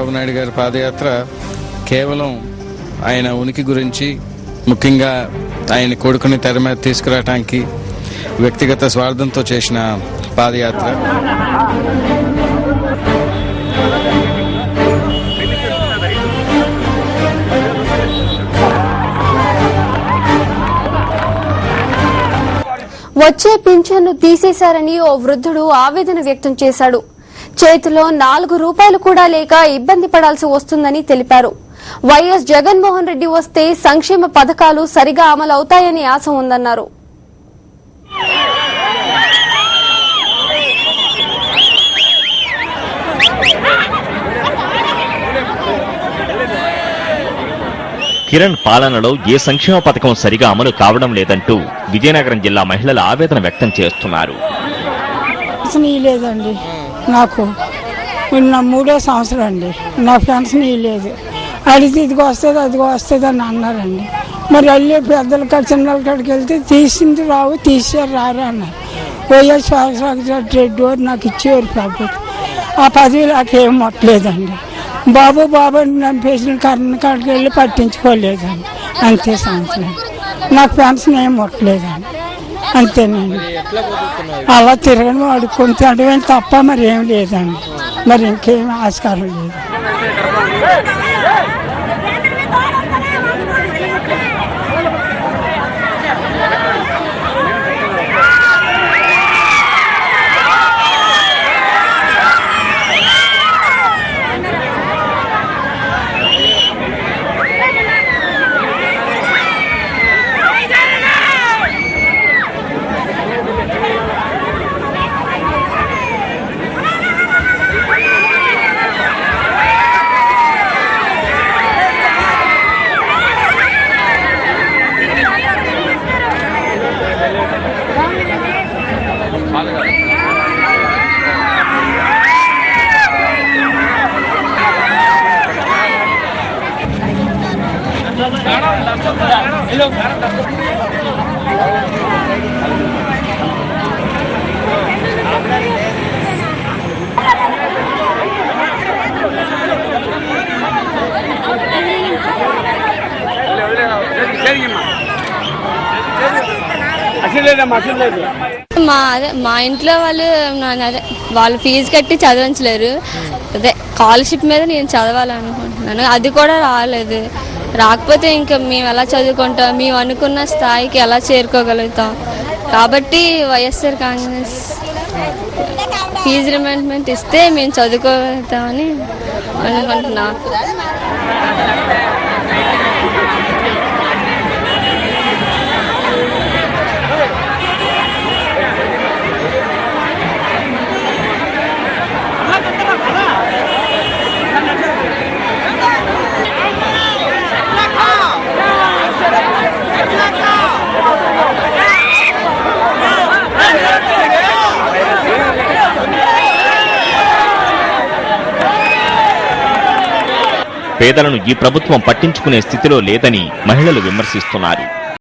చంద్రబాబు నాయుడు గారి పాదయాత్ర కేవలం ఆయన ఉనికి గురించి, ముఖ్యంగా ఆయన కొడుకుని తెర మీద తీసుకురావడానికి వ్యక్తిగత స్వార్థంతో చేసిన పాదయాత్ర. వచ్చే పింఛన్ను తీసేశారని ఓ వృద్ధుడు ఆవేదన వ్యక్తం చేశాడు. చేతిలో 4 రూపాయలు కూడా లేక ఇబ్బంది పడాల్సి వస్తుందని తెలిపారు. వైఎస్ జగన్మోహన్ రెడ్డి వస్తే సంక్షేమ పథకాలు సరిగా అమలవుతాయని ఆశ ఉందన్నారు. కిరణ్ పాలనలో ఏ సంక్షేమ పథకం సరిగా అమలు కావడం లేదంటూ విజయనగరం జిల్లా మహిళలు ఆవేదన వ్యక్తం చేస్తున్నారు. లేదండి, నాకు నా 3వ సంవత్సరం అండి, నా పెన్షన్ లేదు. అడిగితే ఇదిగో వస్తుంది అదిగో వస్తుంది అని అన్నారండి. మరి అల్లి పెద్దల కాడ చిన్నల కాడికి వెళ్తే తీసింది రావు, తీసారు రారు అన్నారు. వైఎస్ రెడ్డి వారు నాకు ఇచ్చేవారు ప్రభుత్వం. ఆ 10 నాకేం మొట్టలేదండి. బాబు బాబు నన్ను పేసిన కరెంట్ కాడికి వెళ్ళి పట్టించుకోలేదండి. అంతే సంవత్సరం నాకు పెన్షన్ ఏం ముట్టలేదండి. అంతేనండి, అలా తిరగడం అడుక్కొని తినడం తప్ప మరి ఏం లేదండి. మరి ఇంకేం ఆస్కారం లేదు. మా ఇంట్లో వాళ్ళు ఫీజు కట్టి చదివించలేరు. అదే స్కాలర్షిప్ మీద నేను చదవాలనుకుంటున్నాను, అది కూడా రాలేదు. రాకపోతే ఇంకా మేము ఎలా చదువుకుంటాం, మేము అనుకున్న స్థాయికి ఎలా చేరుకోగలుగుతాం. కాబట్టి వైఎస్ఆర్ కాంగ్రెస్ ఫీజు రిమెంబర్మెంట్ ఇస్తే మేము చదువుకోగలుగుతామని అనుకుంటున్నాం. పేదలను ఈ ప్రభుత్వం పట్టించుకునే స్థితిలో లేదని మహిళలు విమర్శిస్తున్నారు.